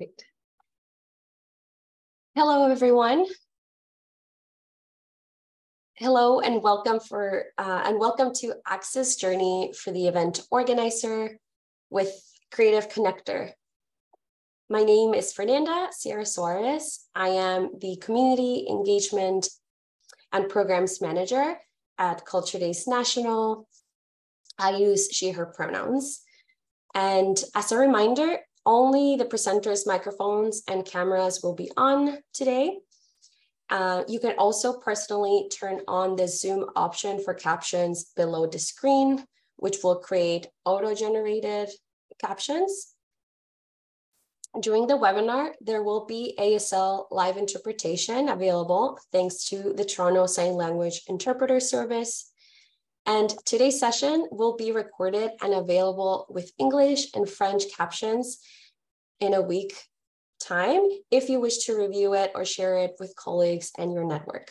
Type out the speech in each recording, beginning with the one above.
Great. Hello, everyone. Hello, and welcome to Access Journey for the event organizer with Creative Connector. My name is Fernanda Sierra Suarez. I am the Community Engagement and Programs Manager at Culture Days National. I use she, her pronouns. And as a reminder, only the presenters' microphones and cameras will be on today. You can also personally turn on the Zoom option for captions below the screen, which will create auto-generated captions. During the webinar, there will be ASL live interpretation available thanks to the Toronto Sign Language Interpreter Service. And today's session will be recorded and available with English and French captions in a week time if you wish to review it or share it with colleagues and your network.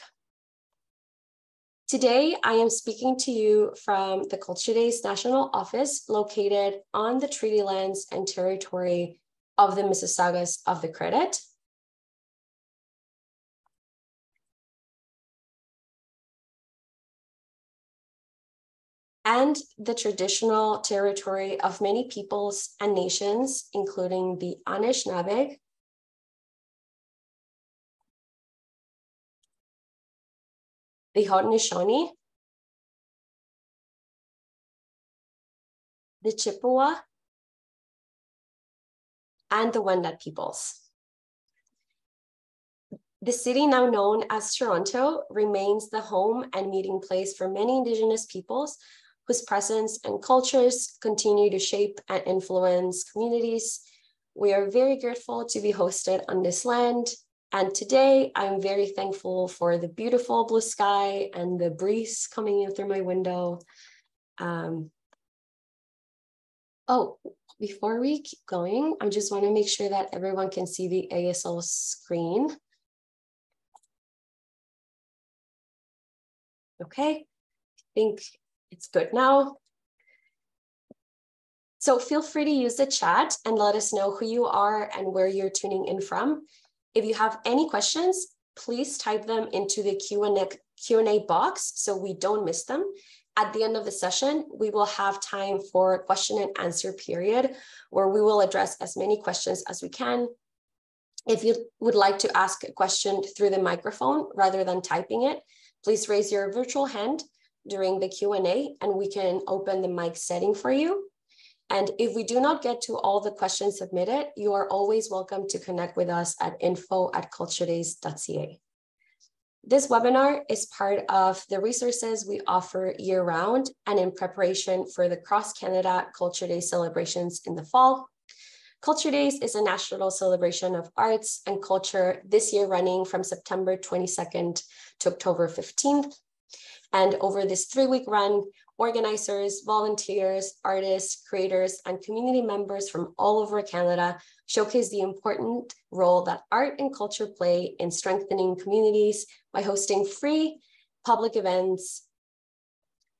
Today, I am speaking to you from the Culture Days National Office located on the treaty lands and territory of the Mississaugas of the Credit. And the traditional territory of many peoples and nations, including the Anishinaabe, the Haudenosaunee, the Chippewa, and the Wendat peoples. The city, now known as Toronto, remains the home and meeting place for many Indigenous peoples whose presence and cultures continue to shape and influence communities. We are very grateful to be hosted on this land. And today I'm very thankful for the beautiful blue sky and the breeze coming in through my window. Before we keep going, I just want to make sure that everyone can see the ASL screen. Okay, I think it's good now. So feel free to use the chat and let us know who you are and where you're tuning in from. If you have any questions, please type them into the Q&A box so we don't miss them. At the end of the session, we will have time for a question and answer period where we will address as many questions as we can. If you would like to ask a question through the microphone rather than typing it, please raise your virtual hand during the Q&A and we can open the mic setting for you. And if we do not get to all the questions submitted, you are always welcome to connect with us at info@culturedays.ca. This webinar is part of the resources we offer year-round and in preparation for the Cross Canada Culture Day celebrations in the fall. Culture Days is a national celebration of arts and culture, this year running from September 22nd to October 15th. And over this 3-week run, organizers, volunteers, artists, creators, and community members from all over Canada showcase the important role that art and culture play in strengthening communities by hosting free public events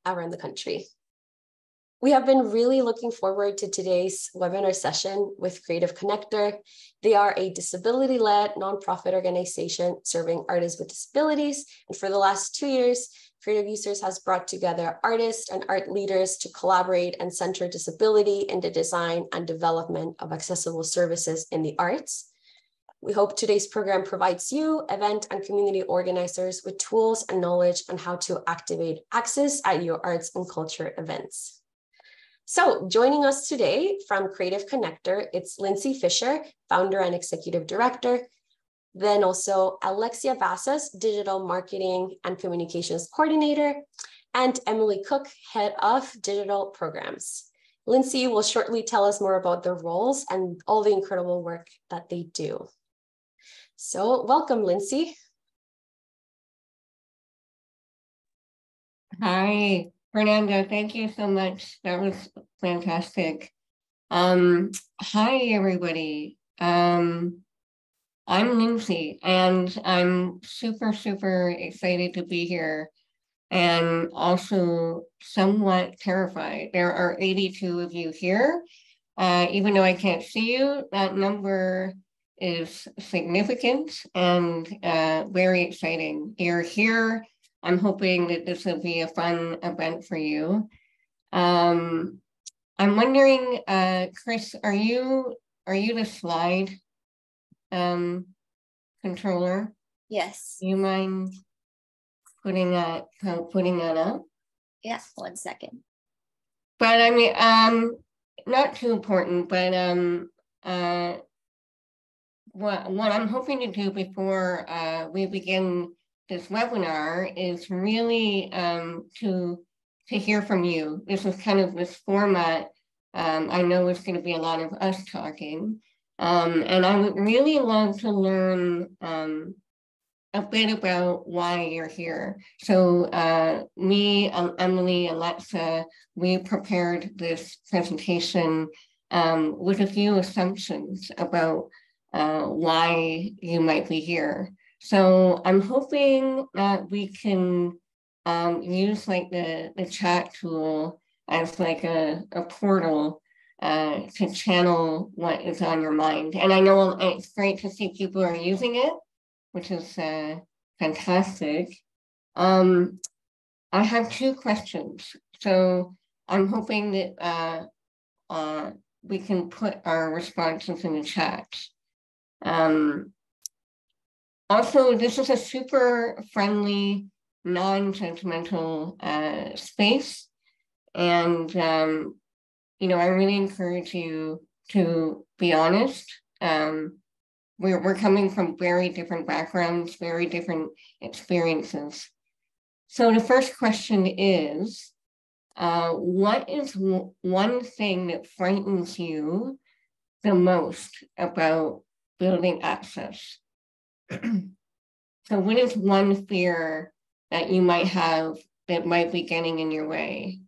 around the country. We have been really looking forward to today's webinar session with Creative Connector. They are a disability-led nonprofit organization serving artists with disabilities. And for the last 2 years, Creative Users has brought together artists and art leaders to collaborate and center disability in the design and development of accessible services in the arts. We hope today's program provides you, event and community organizers, with tools and knowledge on how to activate access at your arts and culture events. So joining us today from Creative Connector, it's Lindsay Fisher, founder and executive director. Then also Alexia Vassas, digital marketing and communications coordinator, and Emily Cook, head of digital programs. Lindsay will shortly tell us more about their roles and all the incredible work that they do. So welcome, Lindsay. Hi, Fernanda, thank you so much. That was fantastic. Hi, everybody. I'm Lindsay, and I'm super excited to be here and also somewhat terrified. There are 82 of you here. Even though I can't see you, that number is significant and very exciting. You're here. I'm hoping that this will be a fun event for you. I'm wondering, Chris, are you the slide controller? Yes. You mind putting that up? Yeah, 1 second. But I mean, not too important, but what I'm hoping to do before we begin this webinar is really to hear from you. This is kind of this format. I know it's going to be a lot of us talking, and I would really love to learn a bit about why you're here. So me, Emily, Alexa, we prepared this presentation with a few assumptions about why you might be here. So I'm hoping that we can use like the chat tool as like a portal to channel what is on your mind. And I know it's great to see people are using it, which is fantastic. I have 2 questions. So I'm hoping that we can put our responses in the chat. Also, this is a super friendly, non-judgmental space. And, you know, I really encourage you to be honest. We're coming from very different backgrounds, very different experiences. So the first question is, what is one thing that frightens you the most about building access? So what is one fear that you might have that might be getting in your way?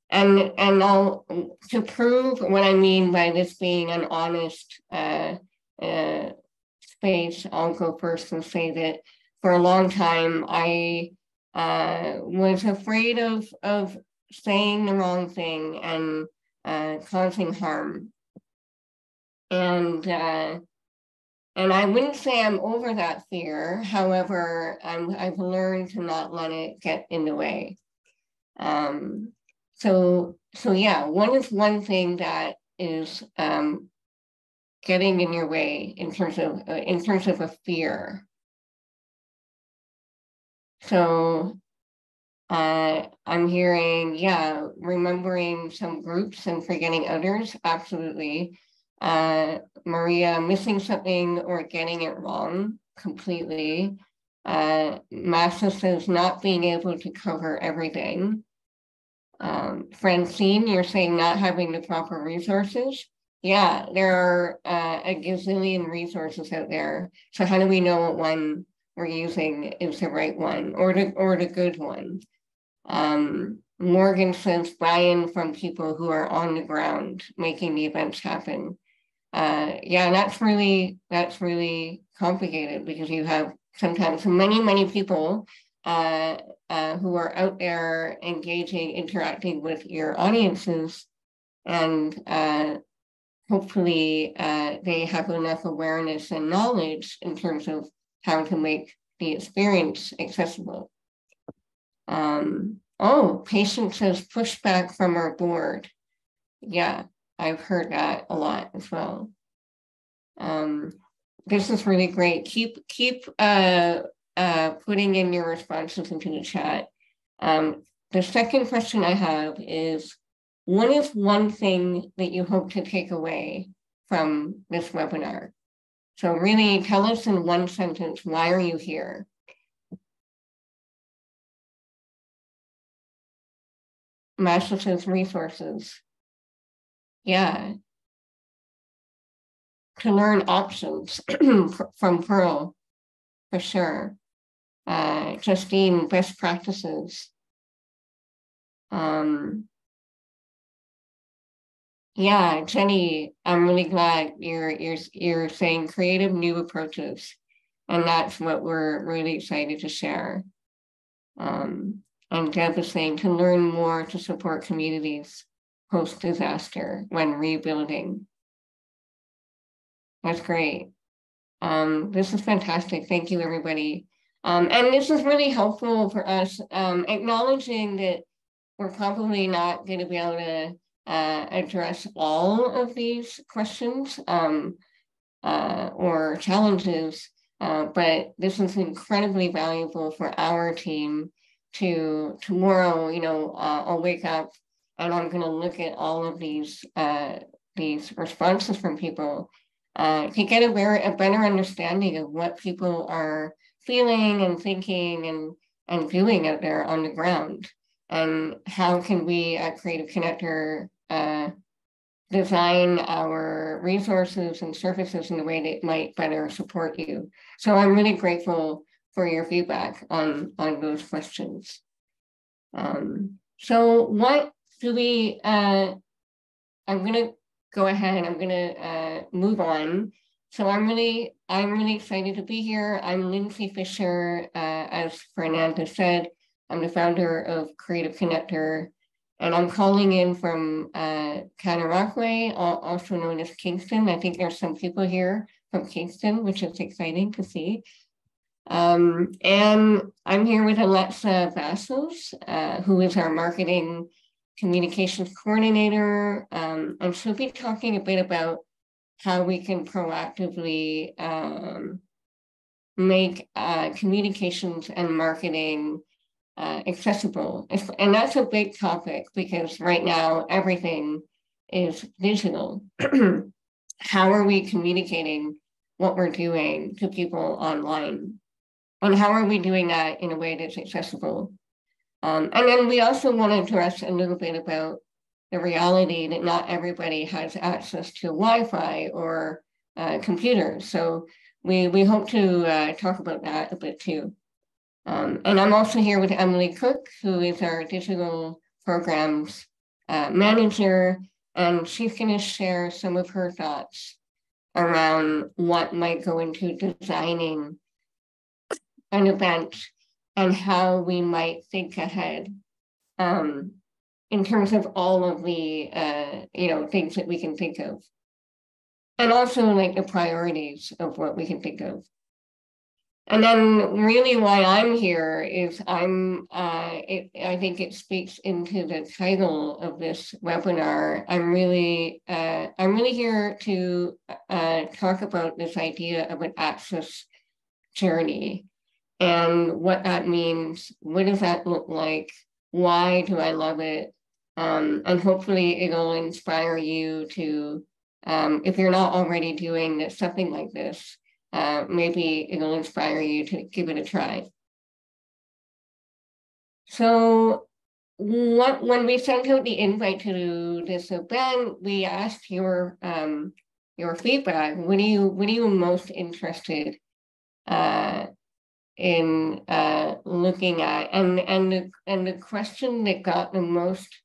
And I'll, to prove what I mean by this being an honest space, I'll go first and say that for a long time, I was afraid of saying the wrong thing and causing harm. And I wouldn't say I'm over that fear. However, I've learned to not let it get in the way. So yeah, what is one thing that is getting in your way in terms of a fear? So I'm hearing, yeah, remembering some groups and forgetting others. Absolutely. Maria, missing something or getting it wrong completely. Massa says not being able to cover everything. Francine, you're saying not having the proper resources. Yeah, there are a gazillion resources out there. So how do we know what one we're using is the right one or the good one? Morgan says buy-in from people who are on the ground making the events happen. Yeah, that's really complicated because you have sometimes many people who are out there engaging, interacting with your audiences, and hopefully they have enough awareness and knowledge in terms of how to make the experience accessible. Oh, patient says pushback from our board. Yeah, I've heard that a lot as well. This is really great. Keep putting in your responses into the chat. The second question I have is, what is one thing that you hope to take away from this webinar? So really tell us in one sentence, why are you here? Masha says resources. Yeah. To learn options from Pearl, for sure. Justine, best practices. Yeah, Jenny, I'm really glad you're saying creative new approaches, and that's what we're really excited to share. And Deb is saying to learn more to support communities post-disaster when rebuilding. That's great. This is fantastic. Thank you, everybody. And this is really helpful for us, acknowledging that we're probably not going to be able to address all of these questions or challenges, but this is incredibly valuable for our team to tomorrow, I'll wake up and I'm going to look at all of these responses from people to get a better understanding of what people are feeling and thinking and doing out there on the ground. And how can we at Creative Connector design our resources and services in a way that might better support you. So I'm really grateful for your feedback on those questions. So what do we, I'm gonna go ahead, I'm gonna move on. So I'm really excited to be here. I'm Lindsay Fisher, as Fernanda said, I'm the founder of Creative Connector, and I'm calling in from Cataraqui, also known as Kingston. I think there's some people here from Kingston, which is exciting to see. And I'm here with Alexa Vassos, who is our marketing communications coordinator. And she'll be talking a bit about how we can proactively make communications and marketing accessible. And that's a big topic because right now everything is digital. How are we communicating what we're doing to people online? And how are we doing that in a way that's accessible? And then we also want to address a little bit about the reality that not everybody has access to Wi-Fi or computers. So we hope to talk about that a bit too. And I'm also here with Emily Cook, who is our digital programs manager, and she's going to share some of her thoughts around what might go into designing an event and how we might think ahead in terms of all of the things that we can think of, and also like the priorities of what we can think of. And then really why I'm here is I think it speaks into the title of this webinar. I'm really here to talk about this idea of an access journey and what that means. What does that look like? Why do I love it? And hopefully it'll inspire you to, if you're not already doing something like this, maybe it'll inspire you to give it a try. So when we sent out the invite to this event, we asked your feedback. What are you most interested in looking at? And the question that got the most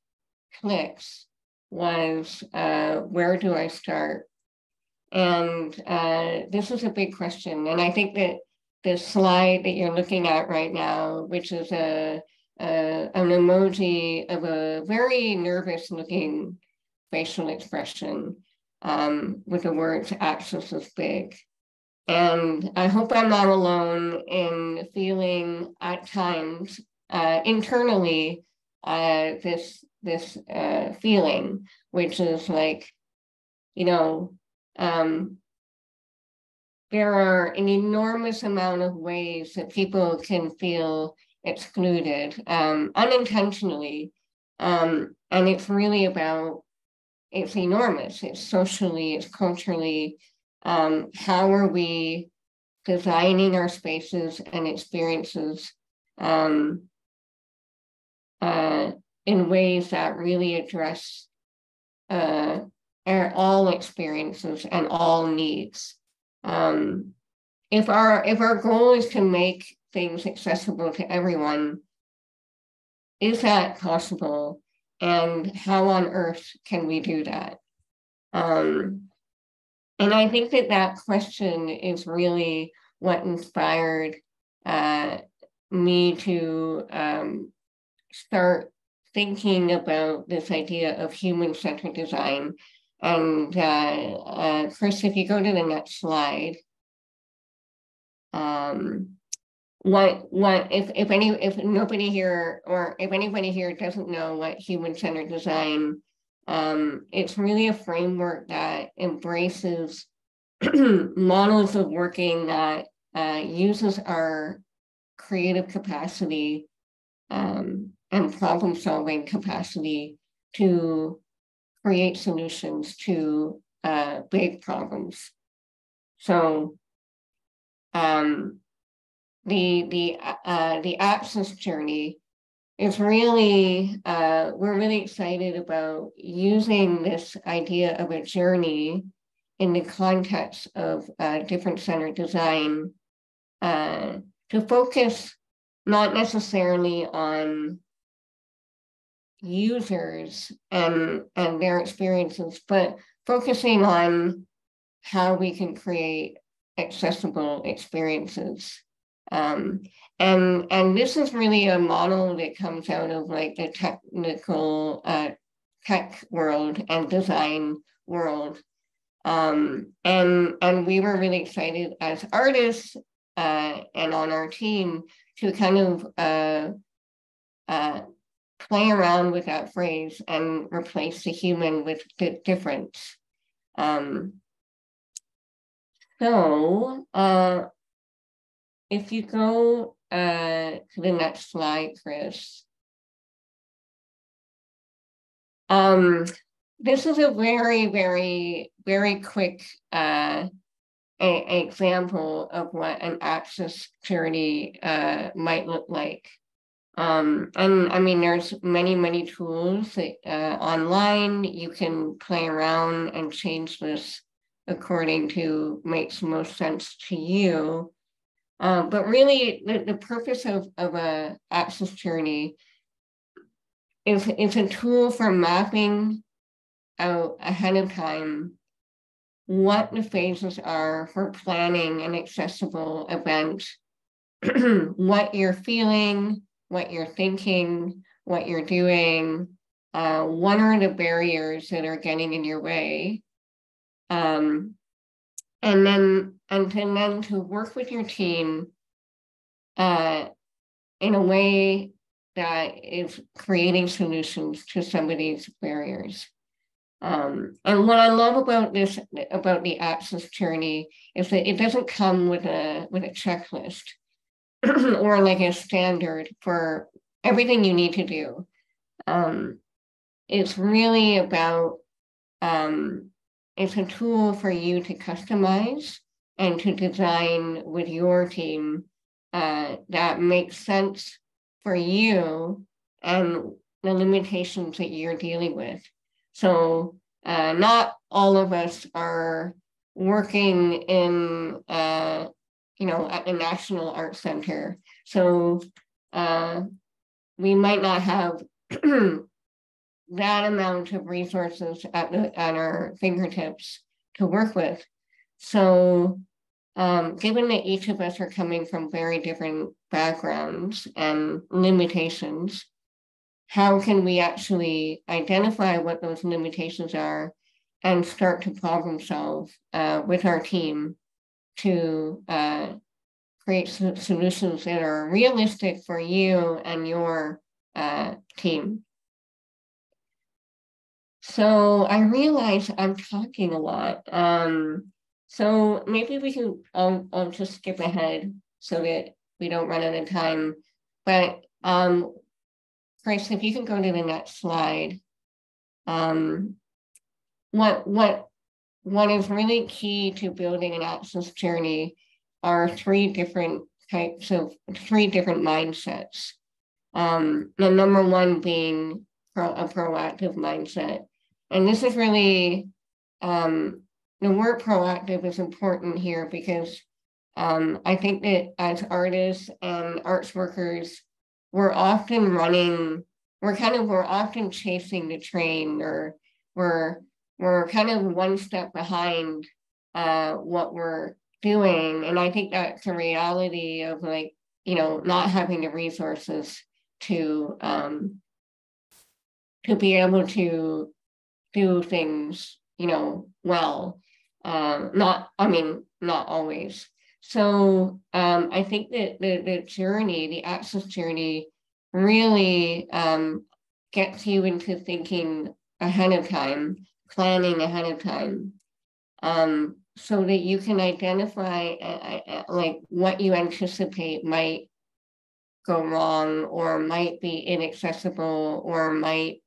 clicks was, where do I start? And this is a big question. And I think that the slide that you're looking at right now, which is an emoji of a very nervous looking facial expression with the words "access is big." And I hope I'm not alone in feeling at times internally this feeling, which is like, there are an enormous amount of ways that people can feel excluded unintentionally. And it's really it's enormous. It's socially, it's culturally. How are we designing our spaces and experiences in ways that really address all experiences and all needs? If our goal is to make things accessible to everyone, is that possible? And how on earth can we do that? And I think that question is really what inspired me to start thinking about this idea of human-centered design. And Chris, if you go to the next slide, if nobody here, or if anybody here doesn't know what human-centered design, it's really a framework that embraces models of working that uses our creative capacity and problem-solving capacity to create solutions to big problems. So the Access journey is really, we're really excited about using this idea of a journey in the context of different centered design to focus not necessarily on users and their experiences, but focusing on how we can create accessible experiences. And this is really a model that comes out of like the technical tech world and design world. And we were really excited as artists and on our team to kind of play around with that phrase and replace the human with the difference. So if you go to the next slide, Chris. This is a very, very, very quick example of what an access journey might look like. And I mean, there's many, many tools that, online. You can play around and change this according to makes most sense to you. But really, the purpose of a access journey is a tool for mapping out ahead of time what the phases are for planning an accessible event, what you're feeling, what you're thinking, what you're doing, what are the barriers that are getting in your way, and then to work with your team in a way that is creating solutions to some of these barriers. And what I love about this, about the access journey, is that it doesn't come with a checklist or like a standard for everything you need to do. It's really about, it's a tool for you to customize and to design with your team that makes sense for you and the limitations that you're dealing with. So not all of us are working in, you know, at the National Art Center. So we might not have that amount of resources at our fingertips to work with. So given that each of us are coming from very different backgrounds and limitations, how can we actually identify what those limitations are and start to problem solve with our team to create solutions that are realistic for you and your team? So I realize I'm talking a lot. So maybe we can, I'll just skip ahead so that we don't run out of time. But Chris, if you can go to the next slide. What is really key to building an access journey are three different mindsets. The number one being a proactive mindset. And this is really, the word proactive is important here because I think that as artists and arts workers, we're often chasing the train, or we're kind of one step behind what we're doing. And I think that's a reality of, like, you know, not having the resources to be able to do things, you know, well. Not always. So I think that the journey, the access journey, really gets you into thinking ahead of time, planning ahead of time, so that you can identify like what you anticipate might go wrong or might be inaccessible or might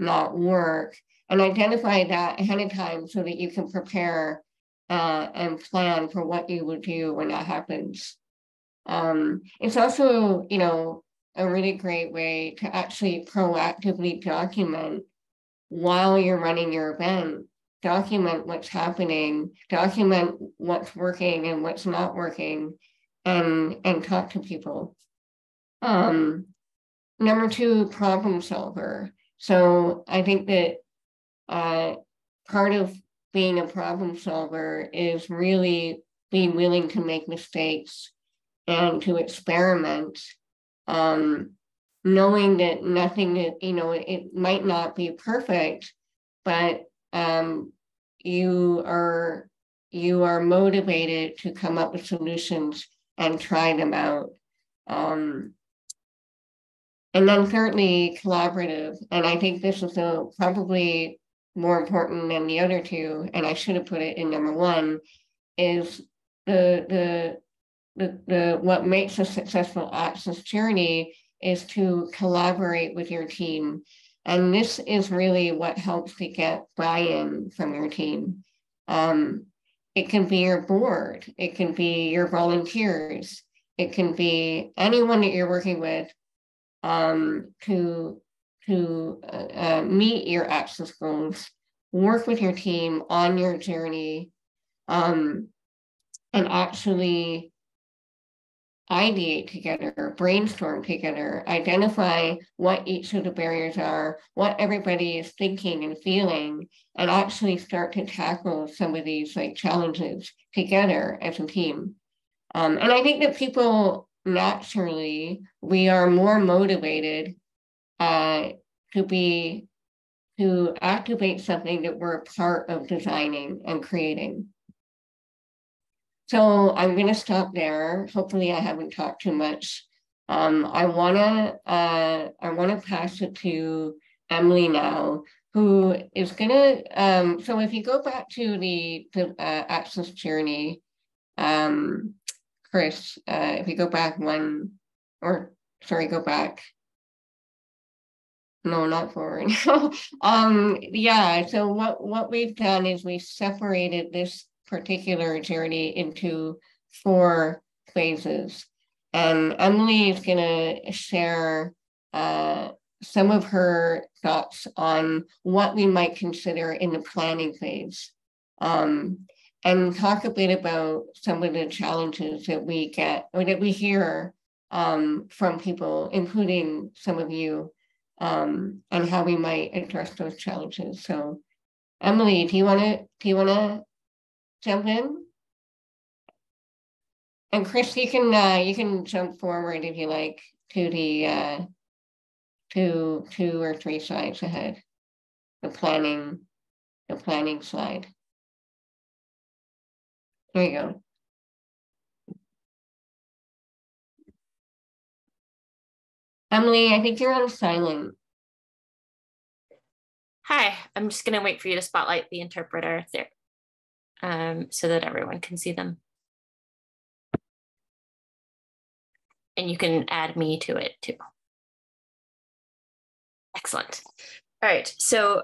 not work, and identify that ahead of time so that you can prepare and plan for what you would do when that happens. It's also, you know, a really great way to actually proactively document while you're running your event. Document what's happening, document what's working and what's not working, and talk to people. Number two, problem solver. So I think that part of being a problem solver is really being willing to make mistakes and to experiment, knowing that nothing that, you know, it might not be perfect, but you are motivated to come up with solutions and try them out. And then thirdly, collaborative. And I think this is probably more important than the other two, and I should have put it in number one, is the what makes a successful access journey is to collaborate with your team. And this is really what helps to get buy-in from your team. It can be your board, it can be your volunteers, it can be anyone that you're working with to meet your access goals, work with your team on your journey, and actually ideate together, brainstorm together, identify what each of the barriers are, what everybody is thinking and feeling, and actually start to tackle some of these like challenges together as a team. And I think that people naturally, we are more motivated to activate something that we're a part of designing and creating. So I'm going to stop there. Hopefully I haven't talked too much. I want to pass it to Emily now, who is going to, so if you go back to the access journey, Chris, if you go back one, or sorry, go back. No, not forward. Yeah, so what we've done is we separated this particular journey into 4 phases. And Emily is going to share some of her thoughts on what we might consider in the planning phase, and talk a bit about some of the challenges that we get or that we hear from people, including some of you, and how we might address those challenges. So, Emily, do you want to jump in? And Chris, you can jump forward if you like to the 2 or 3 slides ahead, the planning slide. There you go. Emily, I think you're on silent. Hi, I'm just going to wait for you to spotlight the interpreter there, so that everyone can see them. And you can add me to it too. Excellent. All right, so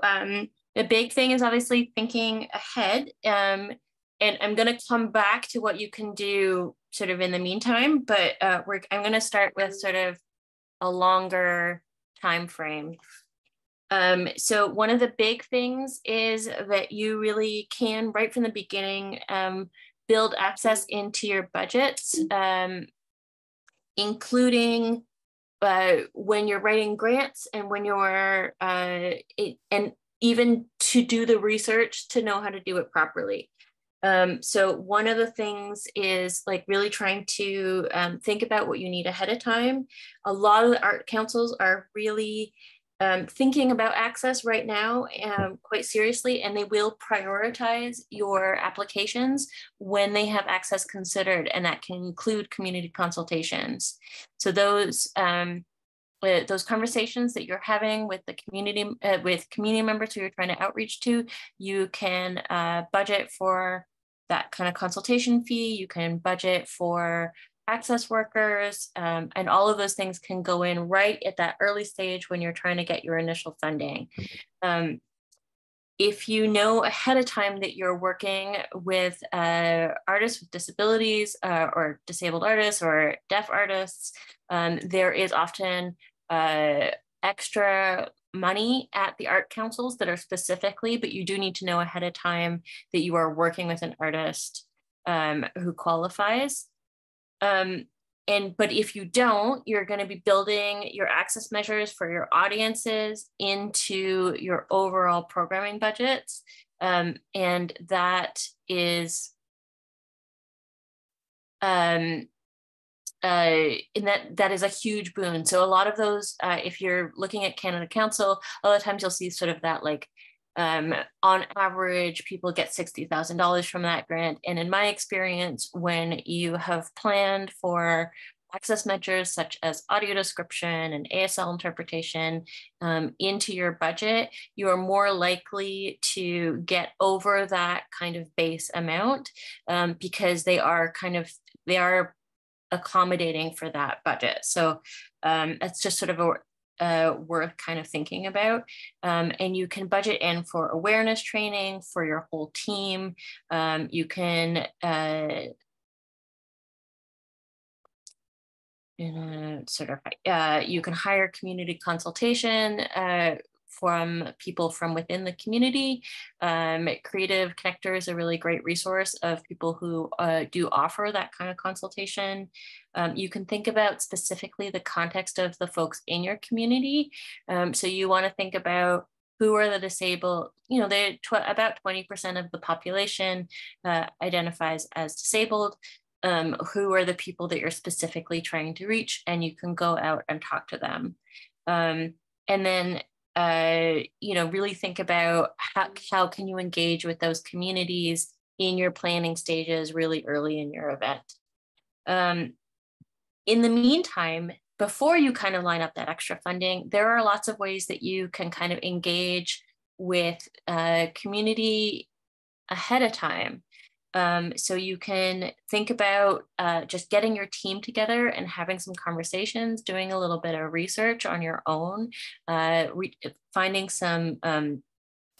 the big thing is obviously thinking ahead. And I'm going to come back to what you can do sort of in the meantime, but I'm going to start with sort of a longer time frame. So one of the big things is that you really can, right from the beginning, build access into your budgets, including when you're writing grants and when you're, and even to do the research to know how to do it properly. So one of the things is like really trying to think about what you need ahead of time. A lot of the art councils are really thinking about access right now quite seriously, and they will prioritize your applications when they have access considered, and that can include community consultations. So those conversations that you're having with the community, with community members who you're trying to outreach to, you can budget for that kind of consultation fee. You can budget for access workers, and all of those things can go in right at that early stage when you're trying to get your initial funding. If you know ahead of time that you're working with artists with disabilities or disabled artists or deaf artists, there is often extra money at the art councils that are specifically, but you do need to know ahead of time that you are working with an artist who qualifies. But if you don't, you're going to be building your access measures for your audiences into your overall programming budgets. And that is, and that is a huge boon. So a lot of those, if you're looking at Canada Council, a lot of times you'll see sort of that, like, on average, people get $60,000 from that grant. And in my experience, when you have planned for access measures such as audio description and ASL interpretation into your budget, you are more likely to get over that kind of base amount because they are accommodating for that budget. So it's just sort of worth kind of thinking about. And you can budget in for awareness training for your whole team. You can you can hire community consultation from people from within the community. Creative Connector is a really great resource of people who do offer that kind of consultation. You can think about specifically the context of the folks in your community. So you want to think about who are the disabled, about 20% of the population identifies as disabled. Who are the people that you're specifically trying to reach, and you can go out and talk to them. And then really think about how can you engage with those communities in your planning stages really early in your event. In the meantime, before you kind of line up that extra funding, there are lots of ways that you can kind of engage with community ahead of time. So you can think about just getting your team together and having some conversations, doing a little bit of research on your own, finding some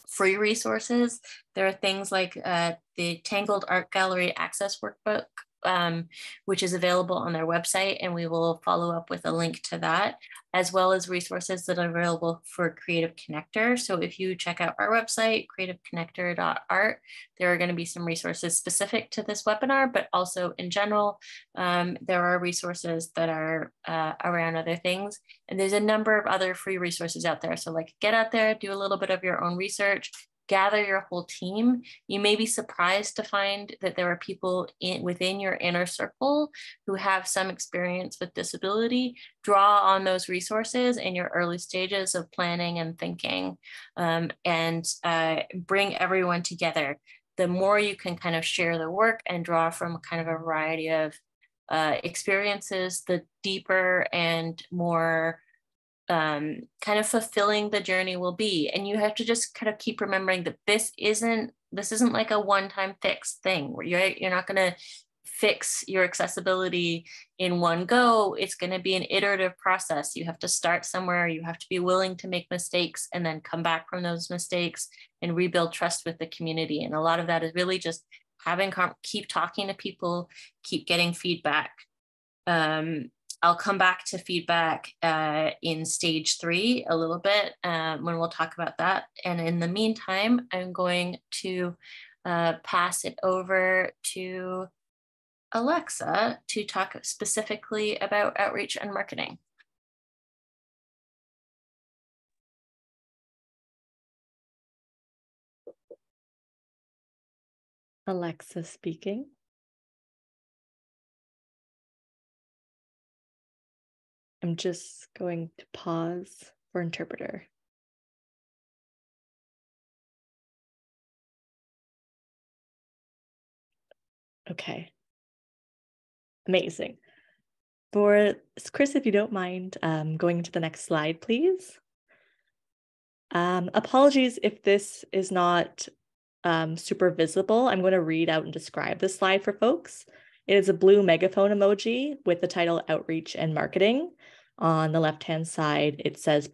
free resources. There are things like the Tangled Art Gallery Access Workbook, which is available on their website, and we will follow up with a link to that, as well as resources that are available for Creative Connector. So if you check out our website, creativeconnector.art, there are going to be some resources specific to this webinar, but also in general, there are resources that are around other things. And there's a number of other free resources out there. So like, get out there, do a little bit of your own research, gather your whole team. You may be surprised to find that there are people within your inner circle who have some experience with disability. Draw on those resources in your early stages of planning and thinking, and bring everyone together. The more you can kind of share the work and draw from kind of a variety of experiences, the deeper and more kind of fulfilling the journey will be. And you have to just kind of keep remembering that this isn't like a one-time fixed thing where you're not going to fix your accessibility in one go. It's going to be an iterative process. You have to start somewhere. You have to be willing to make mistakes and then come back from those mistakes and rebuild trust with the community. And a lot of that is really just keep talking to people, keep getting feedback. I'll come back to feedback in stage 3 a little bit when we'll talk about that. And in the meantime, I'm going to pass it over to Alexa to talk specifically about outreach and marketing. Alexa speaking. I'm just going to pause for interpreter. Okay. Amazing. For Chris, if you don't mind going to the next slide, please. Apologies if this is not super visible. I'm going to read out and describe this slide for folks. It is a blue megaphone emoji with the title Outreach and Marketing. On the left-hand side, it says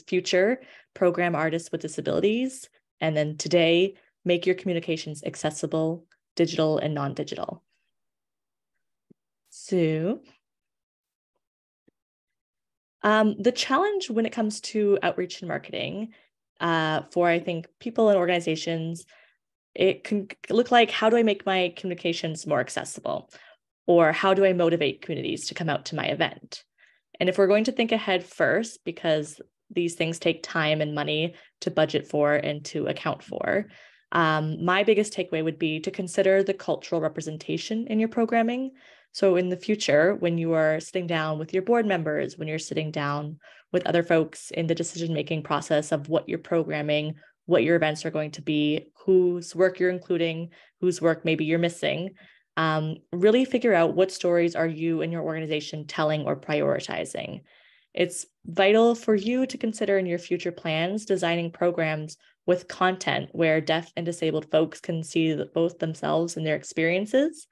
future program artists with disabilities. And then today, make your communications accessible, digital and non-digital. So the challenge when it comes to outreach and marketing for, I think, people and organizations, it can look like, how do I make my communications more accessible? Or how do I motivate communities to come out to my event? And if we're going to think ahead first, because these things take time and money to budget for and to account for, my biggest takeaway would be to consider the cultural representation in your programming. So in the future, when you are sitting down with your board members, when you're sitting down with other folks in the decision-making process of what you're programming, what your events are going to be, whose work you're including, whose work maybe you're missing, really figure out what stories are you and your organization telling or prioritizing. It's vital for you to consider in your future plans designing programs with content where deaf and disabled folks can see both themselves and their experiences.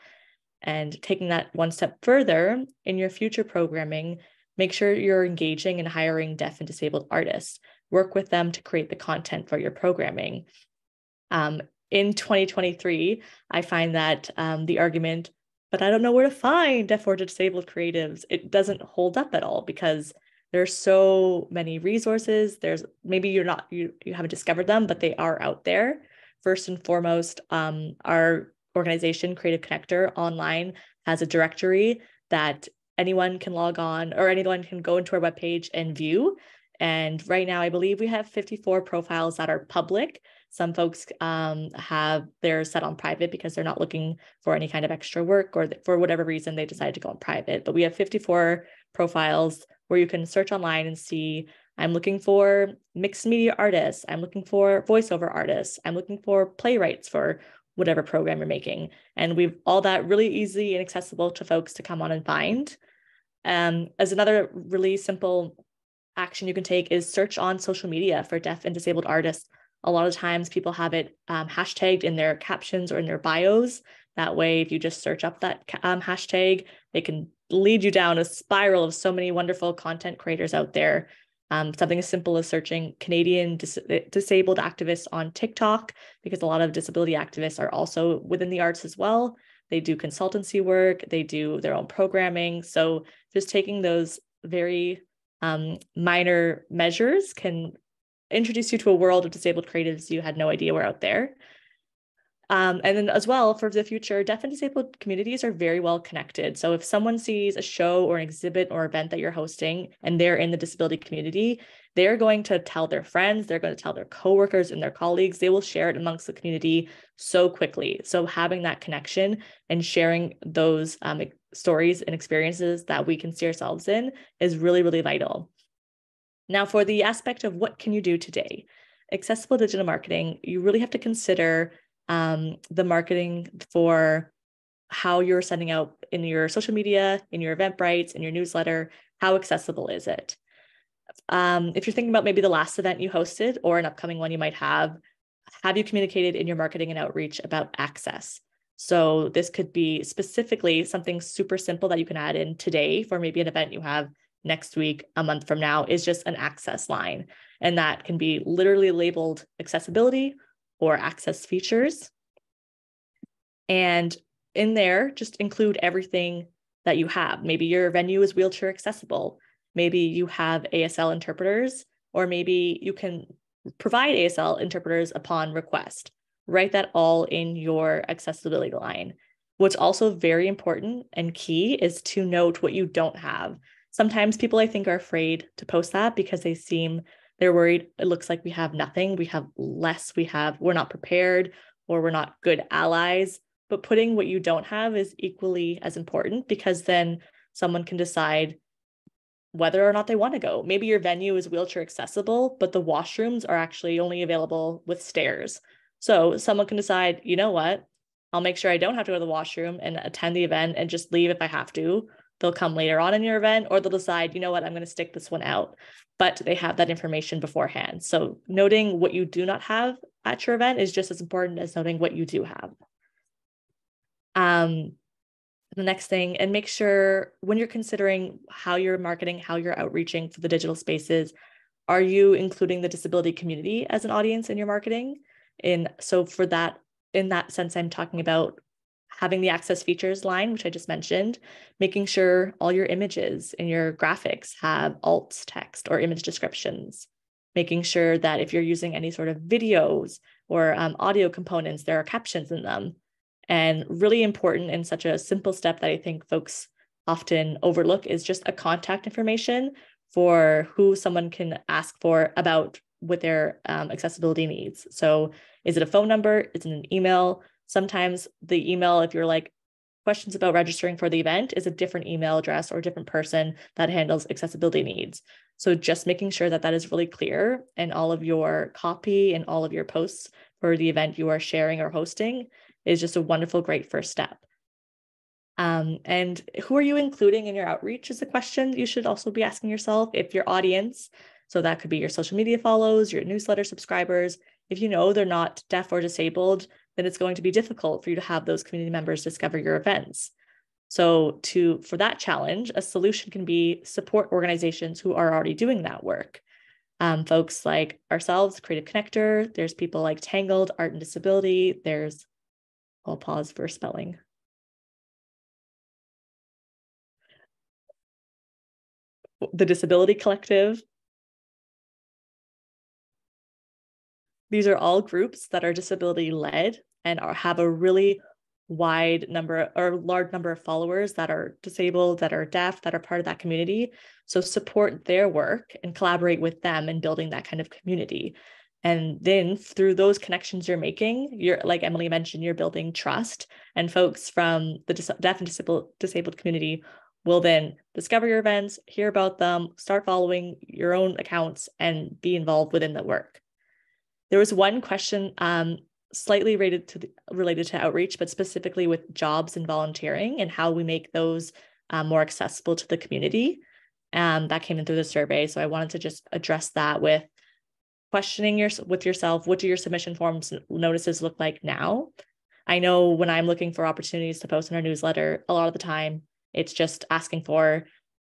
And taking that one step further in your future programming, make sure you're engaging and hiring deaf and disabled artists. Work with them to create the content for your programming. In 2023, I find that the argument, but I don't know where to find deaf or disabled creatives, it doesn't hold up at all, because there's so many resources. There's maybe you haven't discovered them, but they are out there. First and foremost, our organization, Creative Connector Online, has a directory that anyone can log on, or anyone can go into our webpage and view. And right now, I believe we have 54 profiles that are public. Some folks they're set on private because they're not looking for any kind of extra work, or for whatever reason they decided to go on private. But we have 54 profiles where you can search online and see, I'm looking for mixed media artists, I'm looking for voiceover artists, I'm looking for playwrights for whatever program you're making. And we've all that really easy and accessible to folks to come on and find. As another really simple action you can take is search on social media for deaf and disabled artists. A lot of times people have it hashtagged in their captions or in their bios. That way, if you just search up that hashtag, they can lead you down a spiral of so many wonderful content creators out there. Something as simple as searching Canadian disabled activists on TikTok, because a lot of disability activists are also within the arts as well. They do consultancy work, they do their own programming. So just taking those very minor measures can introduce you to a world of disabled creatives you had no idea were out there. And then as well, for the future, deaf and disabled communities are very well connected. So if someone sees a show or an exhibit or event that you're hosting and they're in the disability community, they're going to tell their friends, they're going to tell their coworkers and their colleagues, they will share it amongst the community so quickly. So having that connection and sharing those stories and experiences that we can see ourselves in is really, really vital. Now, for the aspect of what can you do today? Accessible digital marketing, you really have to consider the marketing for how you're sending out in your social media, in your Eventbrite, in your newsletter. How accessible is it? If you're thinking about maybe the last event you hosted or an upcoming one you might have you communicated in your marketing and outreach about access? So this could be specifically something super simple that you can add in today for maybe an event you have next week, a month from now, is just an access line. And that can be literally labeled accessibility or access features. And in there, just include everything that you have. Maybe your venue is wheelchair accessible. Maybe you have ASL interpreters, or maybe you can provide ASL interpreters upon request. Write that all in your accessibility line. What's also very important and key is to note what you don't have. Sometimes people, I think, are afraid to post that because they're worried it looks like we have nothing, we have less, we're not prepared, or we're not good allies. But putting what you don't have is equally as important, because then someone can decide whether or not they want to go. Maybe your venue is wheelchair accessible, but the washrooms are actually only available with stairs. So someone can decide, you know what, I'll make sure I don't have to go to the washroom and attend the event and just leave if I have to. They'll come later on in your event, or they'll decide, you know what, I'm going to stick this one out. But they have that information beforehand. So noting what you do not have at your event is just as important as noting what you do have. The next thing, and make sure when you're considering how you're marketing, how you're outreaching for the digital spaces, are you including the disability community as an audience in your marketing? So for that, in that sense, I'm talking about having the access features line, which I just mentioned, making sure all your images and your graphics have alt text or image descriptions, making sure that if you're using any sort of videos or audio components, there are captions in them. And really important and such a simple step that I think folks often overlook is just a contact information for who someone can ask for about with their accessibility needs. So is it a phone number? Is it an email? Sometimes the email, if you're like questions about registering for the event, is a different email address or a different person that handles accessibility needs. So just making sure that that is really clear in all of your copy and all of your posts for the event you are sharing or hosting is just a wonderful, great first step. And who are you including in your outreach is a question you should also be asking yourself. If your audience, so that could be your social media follows, your newsletter subscribers, if you know they're not deaf or disabled, then it's going to be difficult for you to have those community members discover your events. So for that challenge, a solution can be support organizations who are already doing that work. Folks like ourselves, Creative Connector, there's people like Tangled, Art and Disability, I'll pause for spelling. The Disability Collective. These are all groups that are disability led and have a really wide number or large number of followers that are disabled, that are deaf, that are part of that community. So support their work and collaborate with them in building that kind of community. And then through those connections you're making, you're, like Emily mentioned, you're building trust, and folks from the deaf and disabled community will then discover your events, hear about them, start following your own accounts, and be involved within the work. There was one question slightly related to outreach, but specifically with jobs and volunteering and how we make those more accessible to the community. That came in through the survey. So I wanted to just address that with questioning with yourself, what do your submission forms notices look like now? I know when I'm looking for opportunities to post in our newsletter, a lot of the time it's just asking for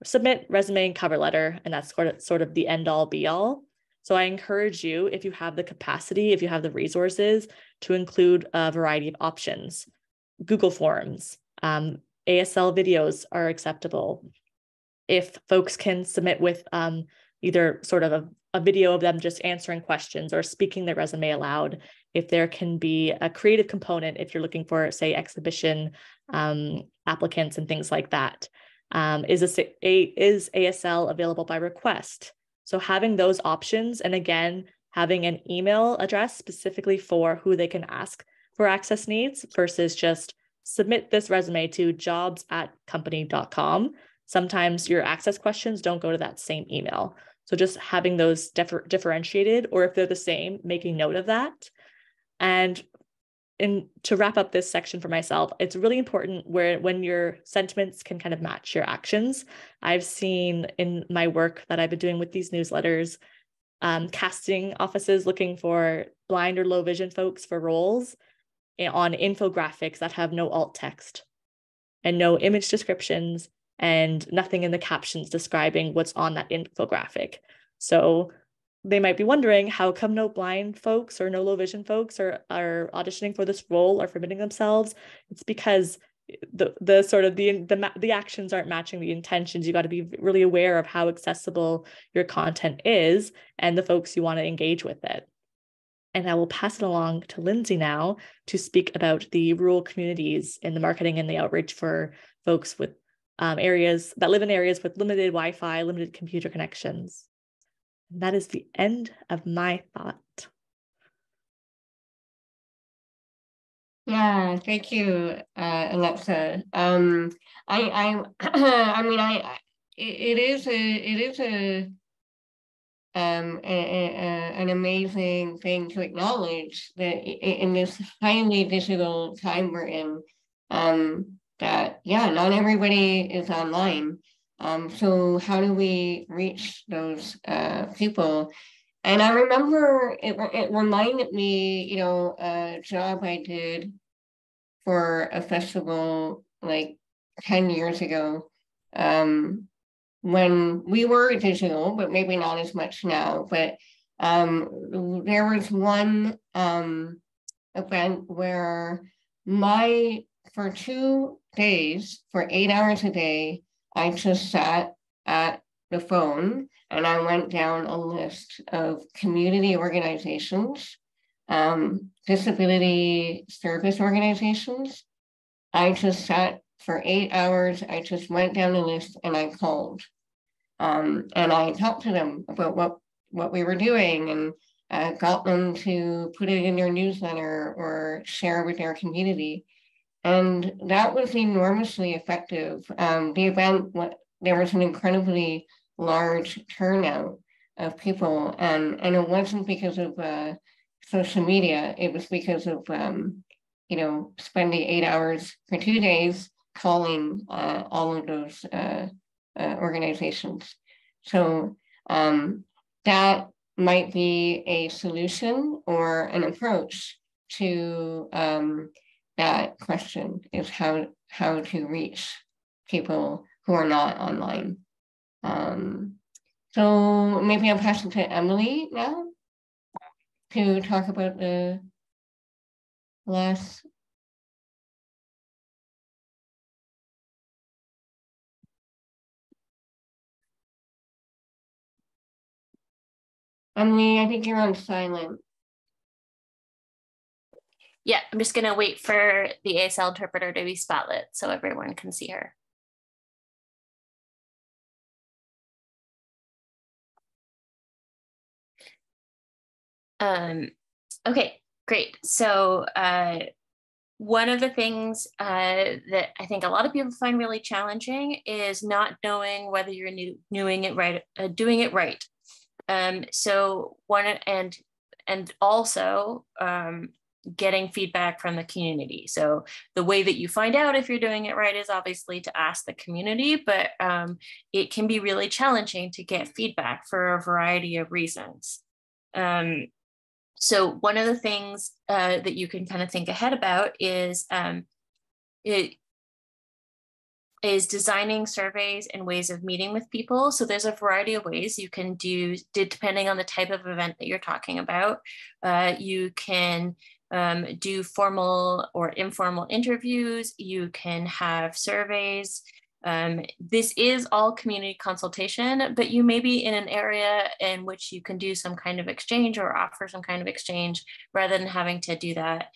submit resume and cover letter, and that's sort of the end all be all. So I encourage you, if you have the capacity, if you have the resources, to include a variety of options. Google Forms, ASL videos are acceptable. If folks can submit with either sort of a video of them just answering questions or speaking their resume aloud, if there can be a creative component, if you're looking for, say, exhibition applicants and things like that. Is ASL available by request? So having those options, and again, having an email address specifically for who they can ask for access needs versus just submit this resume to jobs@company.com. Sometimes your access questions don't go to that same email. So just having those differentiated, or if they're the same, making note of that. And to wrap up this section for myself, it's really important when your sentiments can kind of match your actions. I've seen in my work that I've been doing with these newsletters, casting offices looking for blind or low vision folks for roles on infographics that have no alt text and no image descriptions and nothing in the captions describing what's on that infographic. So they might be wondering, how come no blind folks or no low vision folks are auditioning for this role or submitting themselves? It's because the actions aren't matching the intentions. You got to be really aware of how accessible your content is and the folks you want to engage with it. And I will pass it along to Lindsay now to speak about the rural communities in the marketing and the outreach for folks with areas that live in areas with limited Wi-Fi, limited computer connections. And that is the end of my thought. Yeah, thank you, Alexa. It is an amazing thing to acknowledge that in this highly digital time we're in, that, yeah, not everybody is online. So how do we reach those people? And I remember it reminded me, you know, a job I did for a festival like 10 years ago, when we were digital, but maybe not as much now. But there was one event where for 2 days, for 8 hours a day, I just sat at the phone and I went down a list of community organizations, disability service organizations. I just sat for 8 hours. I just went down the list and I called. And I talked to them about what we were doing and got them to put it in their newsletter or share with their community. And that was enormously effective. The event, there was an incredibly large turnout of people, and it wasn't because of social media. It was because of you know, spending 8 hours for 2 days calling all of those organizations. So that might be a solution or an approach to that question, is how to reach people who are not online. So maybe I'll pass it to Emily now to talk about the last. Emily, I think you're on silent. Yeah, I'm just gonna wait for the ASL interpreter to be spotlit so everyone can see her. Okay, great. So one of the things that I think a lot of people find really challenging is not knowing whether you're doing it right. So one, and also getting feedback from the community. So the way that you find out if you're doing it right is obviously to ask the community, but it can be really challenging to get feedback for a variety of reasons. So one of the things that you can kind of think ahead about is designing surveys and ways of meeting with people. So there's a variety of ways you can do, depending on the type of event that you're talking about. You can do formal or informal interviews. You can have surveys. This is all community consultation, but you may be in an area in which you can do some kind of exchange or offer some kind of exchange rather than having to do that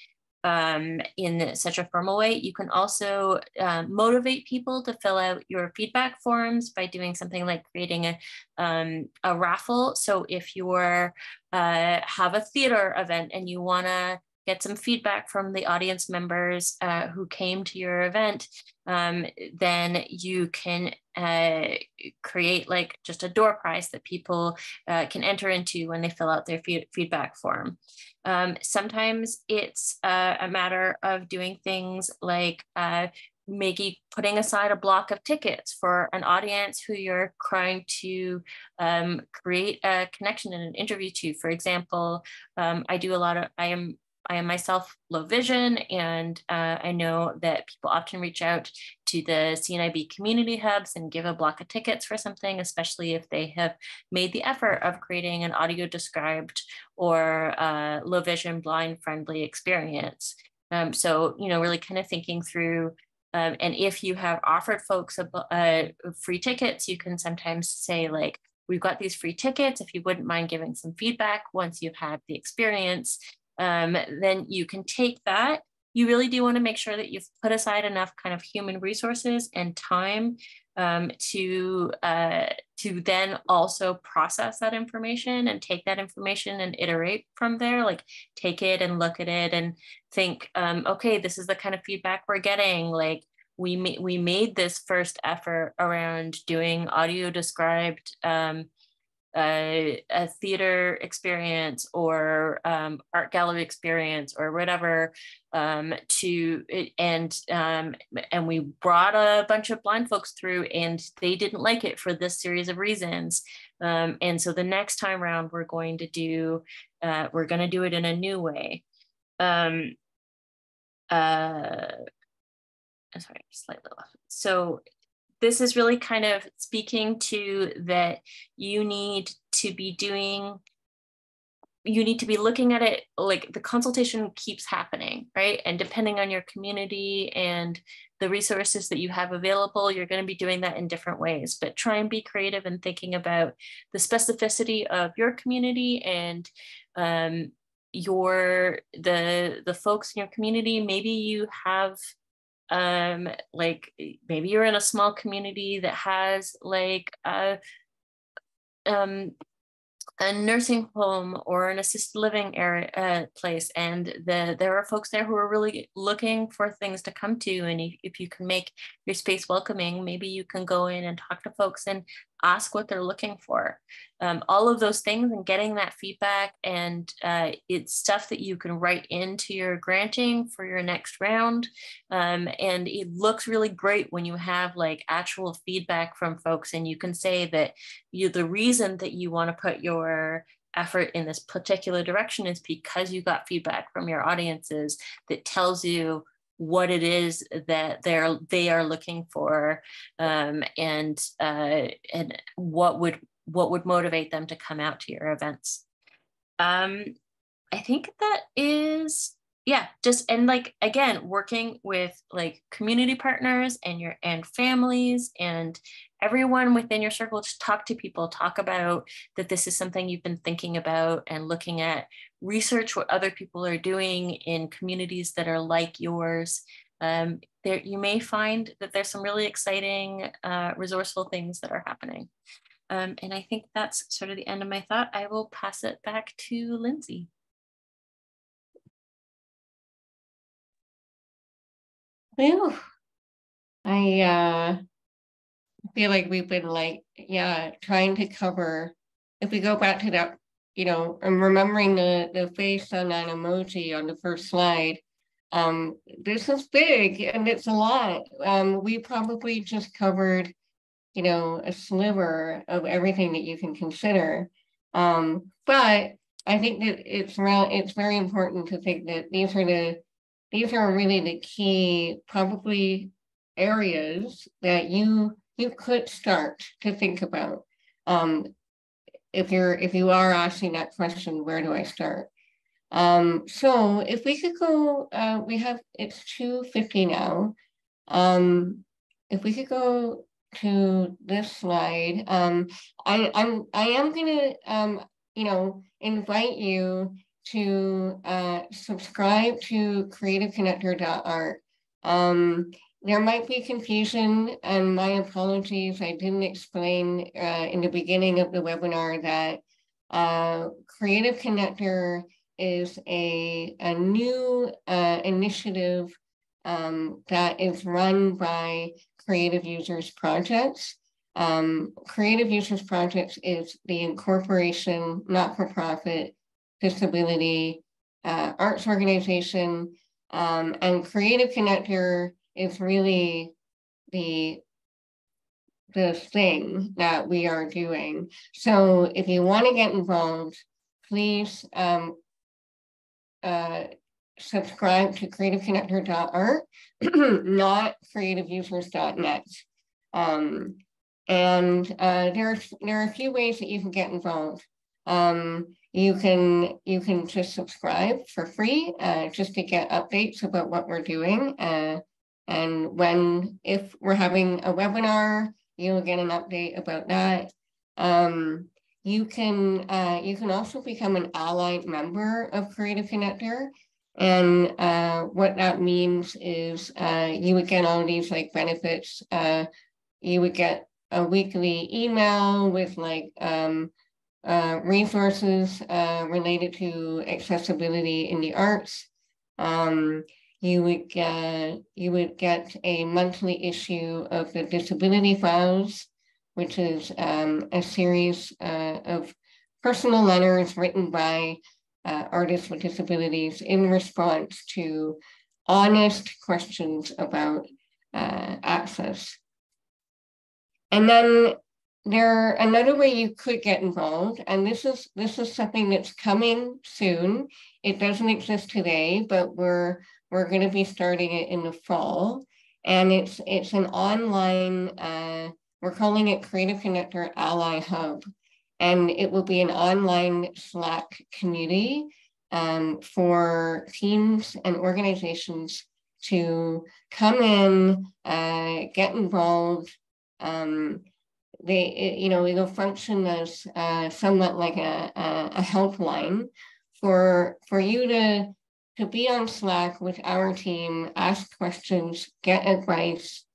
in such a formal way. You can also motivate people to fill out your feedback forms by doing something like creating a raffle. So if you have a theater event and you want to get some feedback from the audience members who came to your event, then you can create like just a door prize that people can enter into when they fill out their feedback form. Sometimes it's a matter of doing things like maybe putting aside a block of tickets for an audience who you're trying to create a connection and an interview to. For example, I am myself low vision, and I know that people often reach out to the CNIB community hubs and give a block of tickets for something, especially if they have made the effort of creating an audio described or low vision blind friendly experience. So, you know, really kind of thinking through, and if you have offered folks free tickets, you can sometimes say like, we've got these free tickets, if you wouldn't mind giving some feedback once you've had the experience. Then you can take that. You really do want to make sure that you've put aside enough kind of human resources and time to then also process that information and take that information and iterate from there. Like take it and look at it and think, okay, this is the kind of feedback we're getting. Like we made this first effort around doing audio described a theater experience or art gallery experience or whatever, and we brought a bunch of blind folks through and they didn't like it for this series of reasons. And so the next time around, we're going to do it in a new way. Sorry, slightly off. So this is really kind of speaking to that you need to be looking at it like the consultation keeps happening, right? And depending on your community and the resources that you have available, you're going to be doing that in different ways, but try and be creative in thinking about the specificity of your community and the folks in your community. Maybe you have like maybe you're in a small community that has like a nursing home or an assisted living area place, and there are folks there who are really looking for things to come to, and if you can make your space welcoming, maybe you can go in and talk to folks and ask what they're looking for. All of those things and getting that feedback, and it's stuff that you can write into your granting for your next round. And it looks really great when you have like actual feedback from folks, and you can say that the reason that you want to put your effort in this particular direction is because you got feedback from your audiences that tells you what it is that they are looking for, and what would motivate them to come out to your events. I think that is, yeah, just, and like, again, working with like community partners and families and everyone within your circle. Just talk to people, talk about that this is something you've been thinking about, and looking at research what other people are doing in communities that are like yours. There you may find that there's some really exciting, resourceful things that are happening. And I think that's sort of the end of my thought. I will pass it back to Lindsay. Well, I feel like we've been like, trying to cover, if we go back to that, I'm remembering the face on that emoji on the first slide. This is big and it's a lot. We probably just covered, a sliver of everything that you can consider. But I think that it's very important to think that these are really the key, probably, areas that you could start to think about. If you are asking that question, where do I start? So if we could go, it's 2:50 now. If we could go to this slide, I am gonna invite you to subscribe to creativeconnector.art. There might be confusion, and my apologies. I didn't explain in the beginning of the webinar that Creative Connector is a new initiative that is run by Creative Users Projects. Creative Users Projects is the incorporation, not-for-profit, disability arts organization, and Creative Connector is really the thing that we are doing. So if you want to get involved, please subscribe to creativeconnector.art, not creativeusers.net. And there are a few ways that you can get involved. You can just subscribe for free, just to get updates about what we're doing. And if we're having a webinar, you'll get an update about that. You can also become an allied member of Creative Connector. And what that means is you would get all these like benefits. You would get a weekly email with like resources related to accessibility in the arts. You would get a monthly issue of the Disability Files. which is a series of personal letters written by artists with disabilities in response to honest questions about access. And then another way you could get involved, and this is something that's coming soon. It doesn't exist today, but we're going to be starting it in the fall. And it's an online, we're calling it Creative Connector Ally Hub. And it will be an online Slack community for teams and organizations to come in, get involved. It'll function as somewhat like a helpline for you to be on Slack with our team, ask questions, get advice,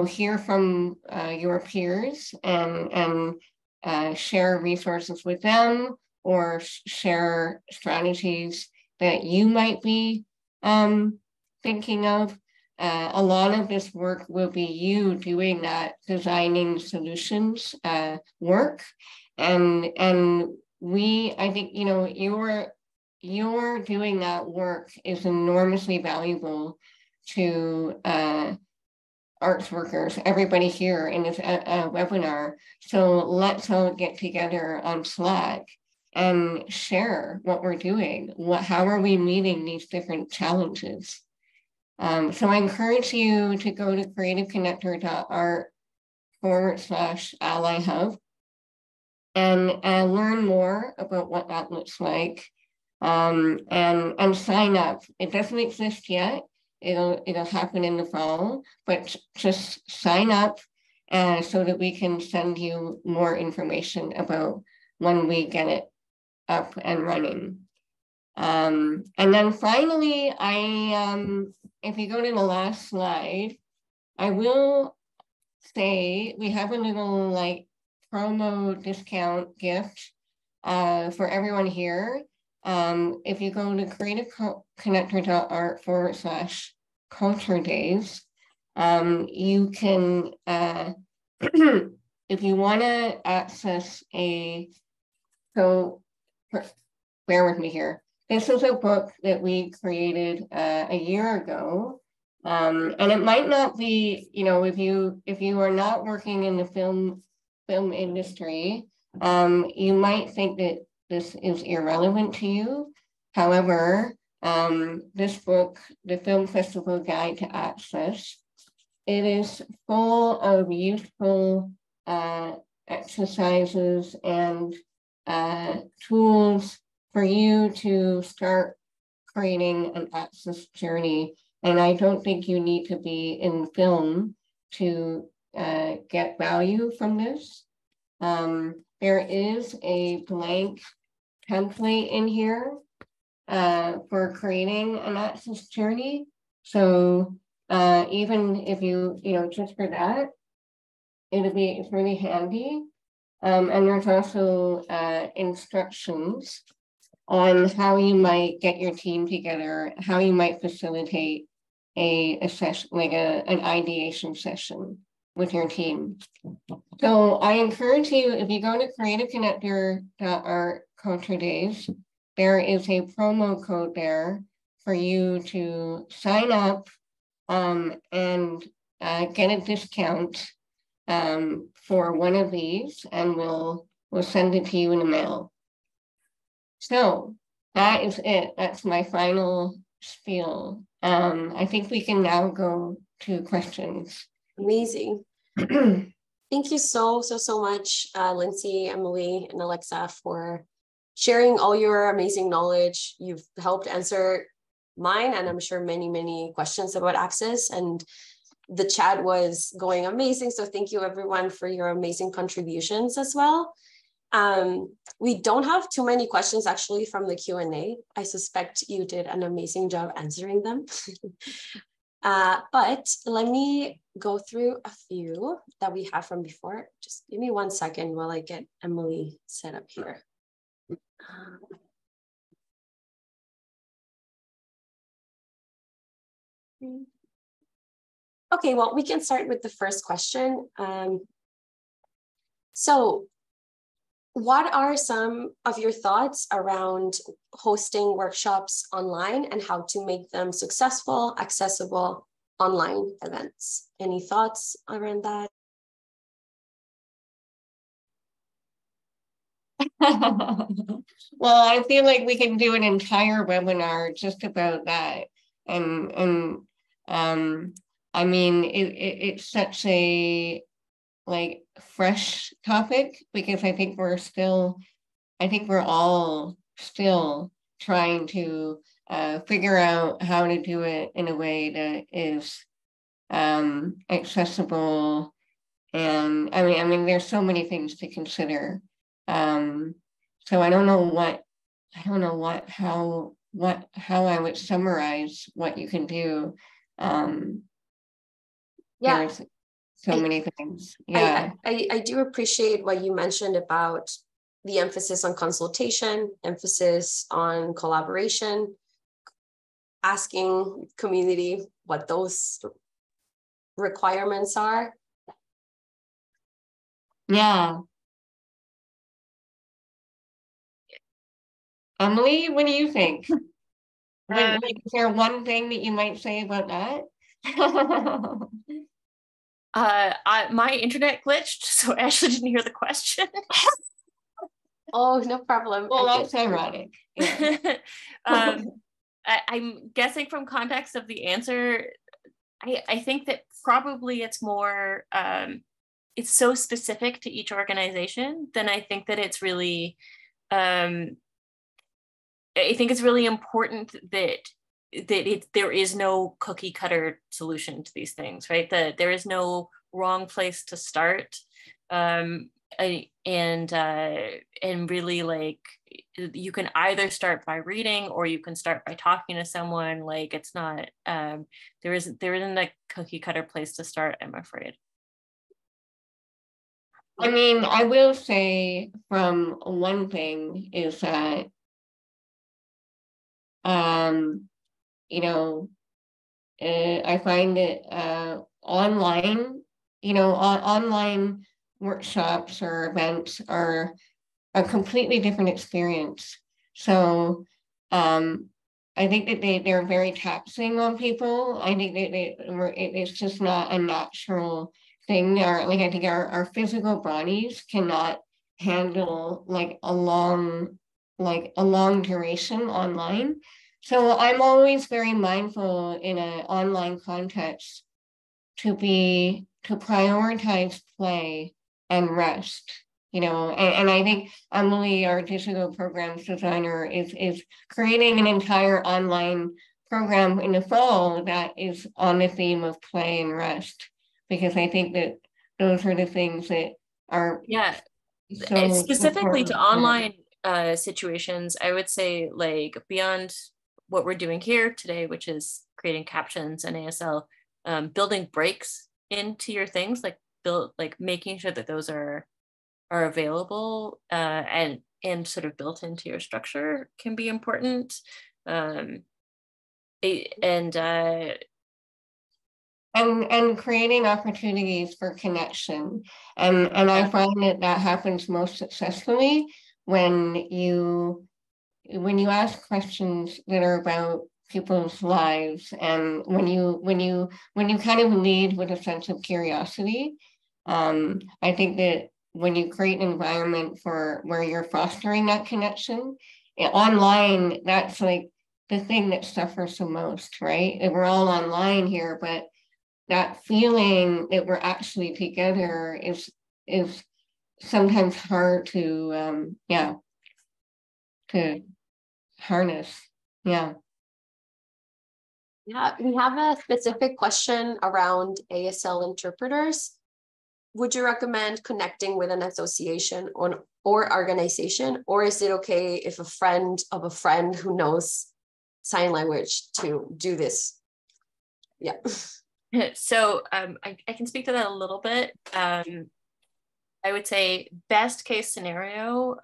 hear from your peers and share resources with them, or share strategies that you might be thinking of. A lot of this work will be you doing that designing solutions work, and I think your doing that work is enormously valuable to arts workers, everybody here in this webinar. So let's all get together on Slack and share what we're doing. How are we meeting these different challenges? So I encourage you to go to creativeconnector.art/Ally Hub and learn more about what that looks like, and sign up. It doesn't exist yet. It'll happen in the fall, but just sign up so that we can send you more information about when we get it up and running. And then finally, if you go to the last slide, I will say we have a little promo discount gift for everyone here. If you go to creativeconnector.art/culture days, you can, if you want to access bear with me here. This is a book that we created a year ago. And it might not be, if you are not working in the film industry, you might think that this is irrelevant to you. However, this book, The Film Festival Guide to Access, it is full of useful exercises and tools for you to start creating an access journey. And I don't think you need to be in film to get value from this. There is a blank template in here for creating an access journey. So even if you, just for that, it's really handy. And there's also instructions on how you might get your team together, how you might facilitate a session, like an ideation session with your team. So I encourage you, if you go to creativeconnector.art/culture days, there is a promo code there for you to sign up and get a discount for one of these, and we'll send it to you in the mail. So that is it. That's my final spiel. I think we can now go to questions. Amazing. Thank you so much, Lindsay, Emily, and Alexa, for sharing all your amazing knowledge. You've helped answer mine, and I'm sure many questions about access, and the chat was going amazing. So thank you everyone for your amazing contributions as well. We don't have too many questions actually from the Q&A. I suspect you did an amazing job answering them. But let me go through a few that we have from before. Just give me 1 second while I get Emily set up here. Okay, well, we can start with the first question. So what are some of your thoughts around hosting workshops online and how to make them successful, accessible online events? Any thoughts around that? Well, I feel like we can do an entire webinar just about that. And I mean, it's such a like fresh topic because I think we're all still trying to figure out how to do it in a way that is accessible. And I mean, there's so many things to consider. So I don't know how I would summarize what you can do. Yeah. There's so many things. Yeah. I do appreciate what you mentioned about the emphasis on consultation, emphasis on collaboration, asking community what those requirements are. Yeah. Emily, what do you think? Is there one thing that you might say about that? My internet glitched, so I actually didn't hear the question. Oh, no problem. Well, that's ironic. Yeah. I'm guessing from context of the answer, I think that probably it's more, it's so specific to each organization, then I think that it's really, I think it's really important that there is no cookie cutter solution to these things, right? That there is no wrong place to start. And really, like, you can either start by reading or you can start by talking to someone. Like, it's not, there isn't a cookie cutter place to start, I'm afraid. I mean, I will say from one thing is that you know, I find that online, online workshops or events are a completely different experience. So I think that they're very taxing on people. I think that it's just not a natural thing. I think our physical bodies cannot handle like a long duration online. So I'm always very mindful in an online context to prioritize play and rest, and I think Emily, our digital programs designer, is creating an entire online program in the fall that is on the theme of play and rest, because I think that those are the things that are so specifically to important. online situations. I would say, like, beyond what we're doing here today, which is creating captions and ASL, building breaks into your things, like making sure that those are available and sort of built into your structure can be important. And creating opportunities for connection. And I find that happens most successfully when you ask questions that are about people's lives, and when you kind of lead with a sense of curiosity. I think that when you create an environment where you're fostering that connection, online, that's like the thing that suffers the most, right? And we're all online here, but that feeling that we're actually together is sometimes hard to to harness. Yeah, we have a specific question around ASL interpreters. Would you recommend connecting with an association or organization, or is it okay if a friend of a friend who knows sign language to do this? Yeah. So I can speak to that a little bit. I would say best case scenario,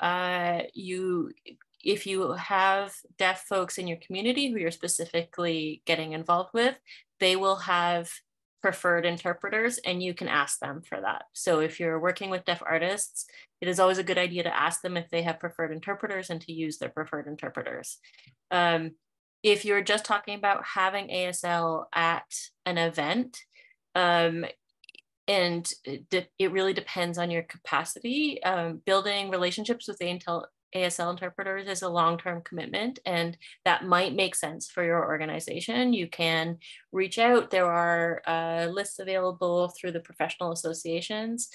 if you have deaf folks in your community who you're specifically getting involved with, they will have preferred interpreters, and you can ask them for that. So if you're working with deaf artists, it is always a good idea to ask them if they have preferred interpreters and to use their preferred interpreters. If you're just talking about having ASL at an event, and it really depends on your capacity. Building relationships with ASL interpreters is a long-term commitment, and that might make sense for your organization. You can reach out. There are lists available through the professional associations,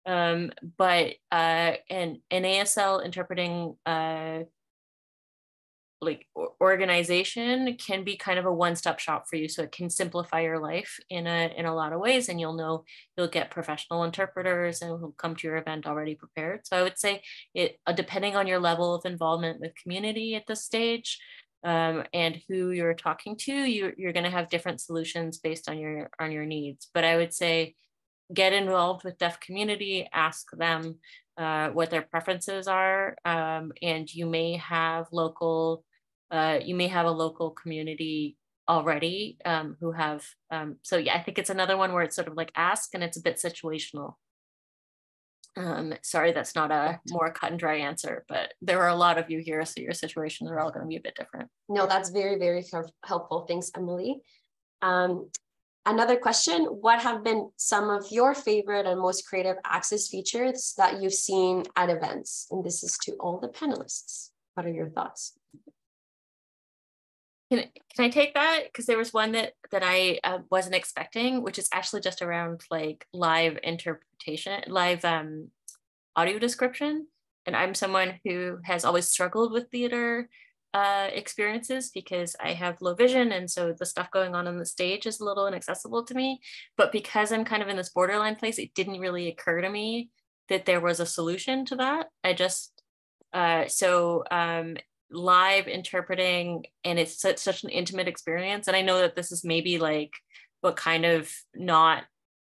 but an ASL interpreting organization can be kind of a one-stop shop for you. So it can simplify your life in a lot of ways, and you'll get professional interpreters and who'll come to your event already prepared. So I would say it, depending on your level of involvement with community at this stage, and who you're talking to, you're going to have different solutions based on your needs. But I would say get involved with deaf community, ask them what their preferences are, and you may have a local community already who have, so yeah, I think it's another one where it's sort of like ask, and it's a bit situational. Sorry, that's not a more cut and dry answer, but there are a lot of you here, so your situations are all going to be a bit different. No, that's very, very helpful. Thanks, Emily. Another question, what have been some of your favorite and most creative access features that you've seen at events? And this is to all the panelists. What are your thoughts? Can I take that? Because there was one that I wasn't expecting, which is actually just around like live interpretation, live audio description. And I'm someone who has always struggled with theater experiences because I have low vision, and so the stuff going on the stage is a little inaccessible to me. But because I'm kind of in this borderline place, it didn't really occur to me that there was a solution to that. I just live interpreting, and it's such an intimate experience. And I know that this is maybe like, but kind of not,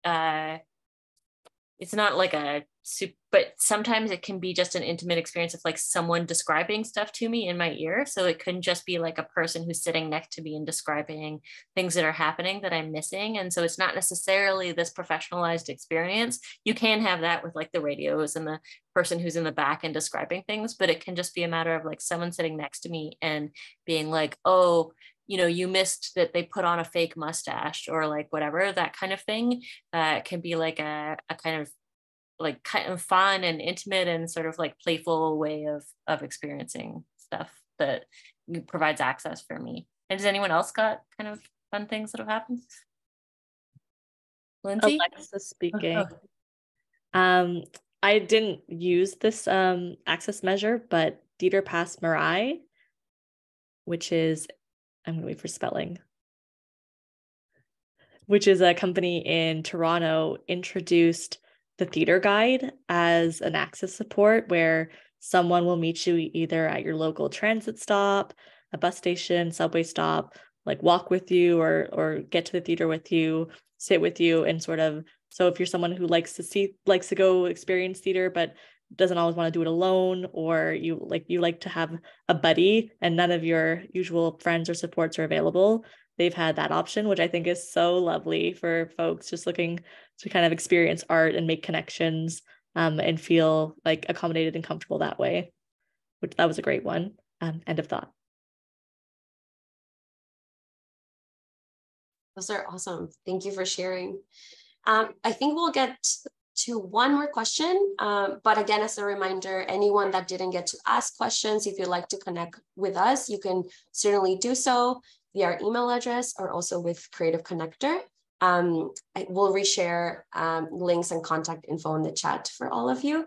it's not like a super, but sometimes it can be just an intimate experience of like someone describing stuff to me in my ear. So it couldn't just be like a person who's sitting next to me and describing things that are happening that I'm missing. And so it's not necessarily this professionalized experience. You can have that with like the radios and the person who's in the back and describing things, but it can just be a matter of like someone sitting next to me and being like, oh, you know, you missed that they put on a fake mustache, or like whatever, that kind of thing. Can be like a kind of fun and intimate and sort of like playful way of experiencing stuff that provides access for me. And does anyone else got kind of fun things that have happened? Lindsay? Alexa speaking. I didn't use this access measure, but Dieter Pass Marai, which is, I'm going to wait for spelling, which is a company in Toronto, introduced the theater guide as an access support where someone will meet you either at your local transit stop, a bus station, subway stop, like walk with you or get to the theater with you, sit with you, and sort of, so if you're someone who likes to go experience theater but doesn't always want to do it alone, or you like to have a buddy and none of your usual friends or supports are available, they've had that option, which I think is so lovely for folks just looking to kind of experience art and make connections and feel like accommodated and comfortable that way, which that was a great one. End of thought. Those are awesome. Thank you for sharing. I think we'll get to one more question, but again, as a reminder, anyone that didn't get to ask questions, if you'd like to connect with us, you can certainly do so via our email address or also with Creative Connector. I will reshare links and contact info in the chat for all of you.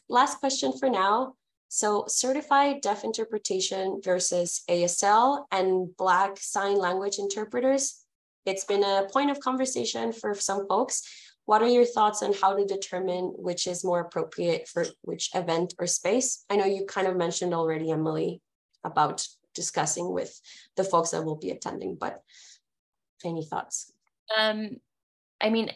Last question for now. So certified deaf interpretation versus ASL and Black Sign Language interpreters. It's been a point of conversation for some folks. What are your thoughts on how to determine which is more appropriate for which event or space? I know you kind of mentioned already, Emily, about discussing with the folks that will be attending, but any thoughts? I mean,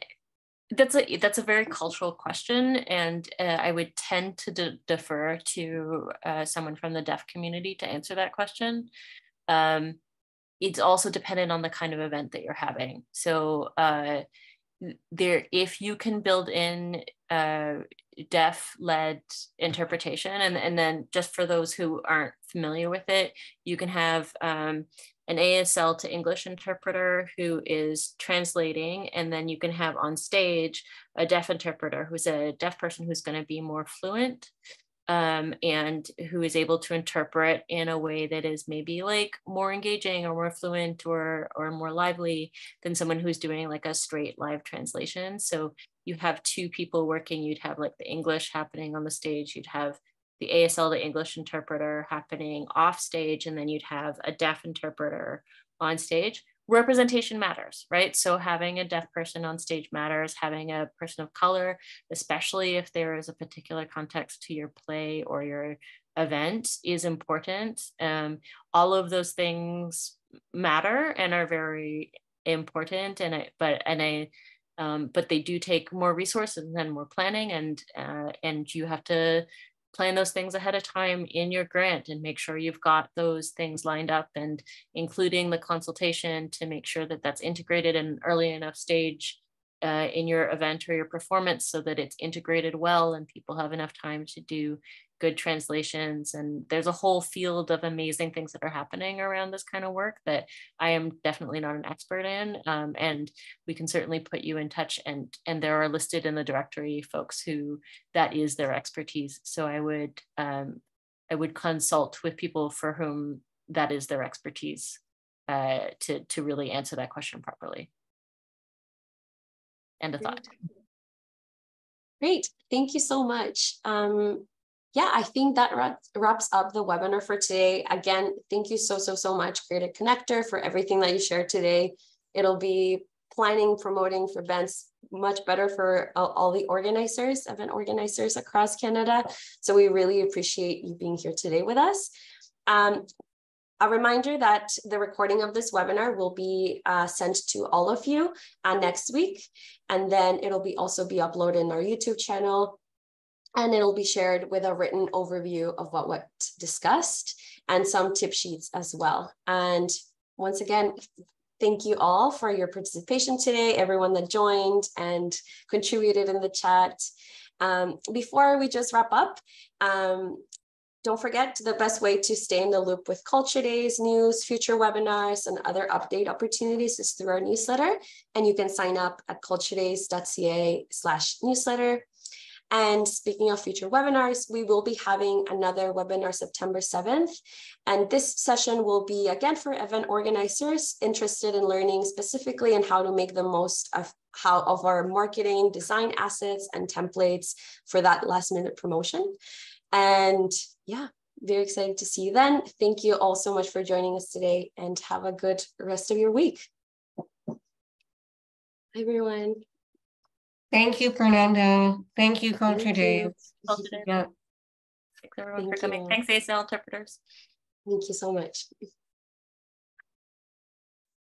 that's a very cultural question, and I would tend to defer to someone from the deaf community to answer that question. it's also dependent on the kind of event that you're having. So if you can build in deaf-led interpretation, and then just for those who aren't familiar with it, you can have an ASL to English interpreter who is translating, and then you can have on stage a deaf interpreter who's a deaf person who's going to be more fluent, and who is able to interpret in a way that is maybe like more engaging or more fluent or more lively than someone who's doing like a straight live translation. So you have two people working. You'd have like the English happening on the stage, you'd have the ASL, the English interpreter, happening off stage, and then you'd have a deaf interpreter on stage. Representation matters, right? So having a deaf person on stage matters, having a person of color, especially if there is a particular context to your play or your event, is important. All of those things matter and are very important, but they do take more resources and more planning, and you have to plan those things ahead of time in your grant and make sure you've got those things lined up, and including the consultation to make sure that that's integrated in an early enough stage in your event or your performance so that it's integrated well and people have enough time to do good translations. And there's a whole field of amazing things that are happening around this kind of work that I am definitely not an expert in, and we can certainly put you in touch, and there are listed in the directory folks who that is their expertise. So I would consult with people for whom that is their expertise to really answer that question properly. End of thought. Great, thank you so much. Yeah, I think that wraps up the webinar for today. Again, thank you so much, Creative Connector, for everything that you shared today. It'll be planning, promoting for events much better for all the organizers, event organizers across Canada. So we really appreciate you being here today with us. A reminder that the recording of this webinar will be sent to all of you next week, and then it'll also be uploaded in our YouTube channel, and it'll be shared with a written overview of what was discussed and some tip sheets as well. And once again, thank you all for your participation today, everyone that joined and contributed in the chat. Before we just wrap up, don't forget, the best way to stay in the loop with Culture Days news, future webinars, and other update opportunities is through our newsletter. And you can sign up at culturedays.ca/newsletter. And speaking of future webinars, we will be having another webinar September 7th. And this session will be again for event organizers interested in learning specifically in how to make the most of our marketing design assets and templates for that last minute promotion. And yeah, very excited to see you then. Thank you all so much for joining us today, and have a good rest of your week. Bye, everyone. Thank you, Fernanda. Thank you, Culture Days. Yeah. Thanks everyone for coming. Thanks, ASL interpreters. Thank you so much.